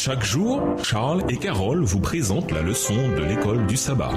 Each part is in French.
Chaque jour, Charles et Carole vous présentent la leçon de l'école du sabbat.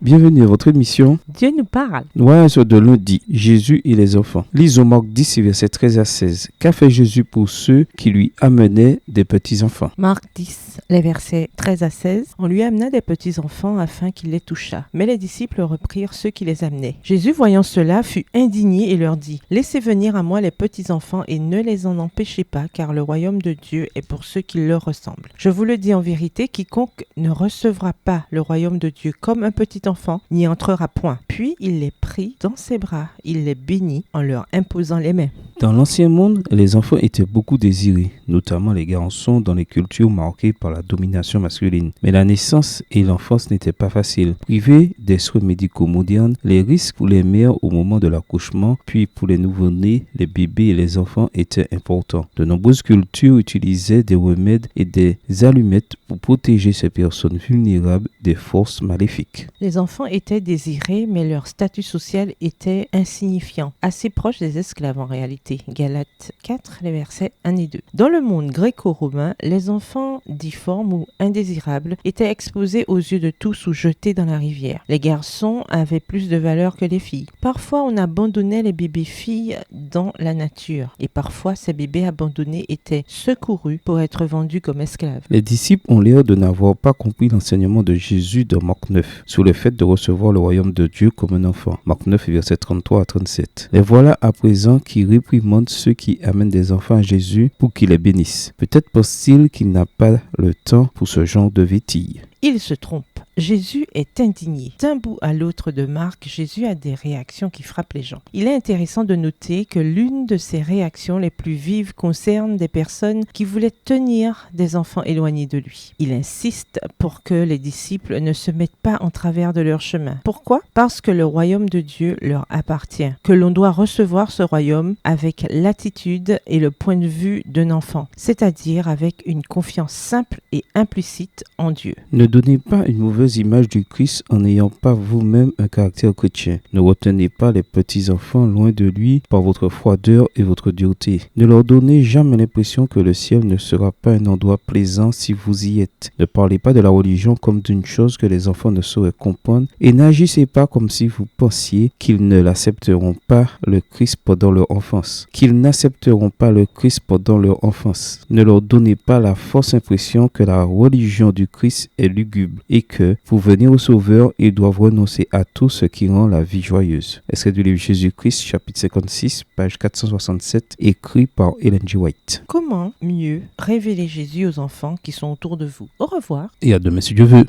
Bienvenue à votre émission. Dieu nous parle. L'oiseau de lundi, Jésus et les enfants. Lisons Marc 10, versets 13 à 16. Qu'a fait Jésus pour ceux qui lui amenaient des petits-enfants? Marc 10, les versets 13 à 16. On lui amena des petits-enfants afin qu'il les touchât. Mais les disciples reprirent ceux qui les amenaient. Jésus, voyant cela, fut indigné et leur dit : Laissez venir à moi les petits-enfants et ne les en empêchez pas, car le royaume de Dieu est pour ceux qui leur ressemblent. Je vous le dis en vérité, quiconque ne recevra pas le royaume de Dieu comme un petit enfant n'y entrera point. Puis il les prit dans ses bras, il les bénit en leur imposant les mains. Dans l'ancien monde, les enfants étaient beaucoup désirés, notamment les garçons dans les cultures marquées par la domination masculine. Mais la naissance et l'enfance n'étaient pas faciles. Privés des soins médicaux modernes, les risques pour les mères au moment de l'accouchement, puis pour les nouveau-nés, les bébés et les enfants étaient importants. De nombreuses cultures utilisaient des remèdes et des allumettes pour protéger ces personnes vulnérables des forces maléfiques. Les enfants étaient désirés, mais leur statut social était insignifiant, assez proche des esclaves en réalité. Galates 4, les versets 1 et 2. Dans le monde gréco-romain, les enfants difformes ou indésirables étaient exposés aux yeux de tous ou jetés dans la rivière. Les garçons avaient plus de valeur que les filles. Parfois, on abandonnait les bébés filles dans la nature, et parfois, ces bébés abandonnés étaient secourus pour être vendus comme esclaves. Les disciples ont l'air de n'avoir pas compris l'enseignement de Jésus dans Marc 9, sur le fait de recevoir le royaume de Dieu comme un enfant. Marc 9, versets 33 à 37. Les voilà à présent qui réprimandent ceux qui amènent des enfants à Jésus pour qu'il les bénisse. Peut-être pense-t-il qu'il n'a pas le temps pour ce genre de vétille. Il se trompe. Jésus est indigné. D'un bout à l'autre de Marc, Jésus a des réactions qui frappent les gens. Il est intéressant de noter que l'une de ces réactions les plus vives concerne des personnes qui voulaient tenir des enfants éloignés de lui. Il insiste pour que les disciples ne se mettent pas en travers de leur chemin. Pourquoi ? Parce que le royaume de Dieu leur appartient, que l'on doit recevoir ce royaume avec l'attitude et le point de vue d'un enfant, c'est-à-dire avec une confiance simple et implicite en Dieu. Ne donnez pas une mauvaise image du Christ en n'ayant pas vous-même un caractère chrétien. Ne retenez pas les petits-enfants loin de lui par votre froideur et votre dureté. Ne leur donnez jamais l'impression que le ciel ne sera pas un endroit plaisant si vous y êtes. Ne parlez pas de la religion comme d'une chose que les enfants ne sauraient comprendre et n'agissez pas comme si vous pensiez qu'ils ne l'accepteront pas le Christ pendant leur enfance. Qu'ils n'accepteront pas le Christ pendant leur enfance. Ne leur donnez pas la fausse impression que la religion du Christ est lugubre et que pour venir au Sauveur, ils doivent renoncer à tout ce qui rend la vie joyeuse. Extrait du livre Jésus-Christ, chapitre 56, page 467, écrit par Ellen G. White. Comment mieux révéler Jésus aux enfants qui sont autour de vous ? Au revoir. Et à demain si Dieu veut.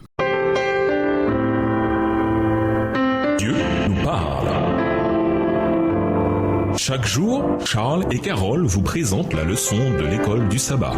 Dieu nous parle. Chaque jour, Charles et Carole vous présentent la leçon de l'école du sabbat.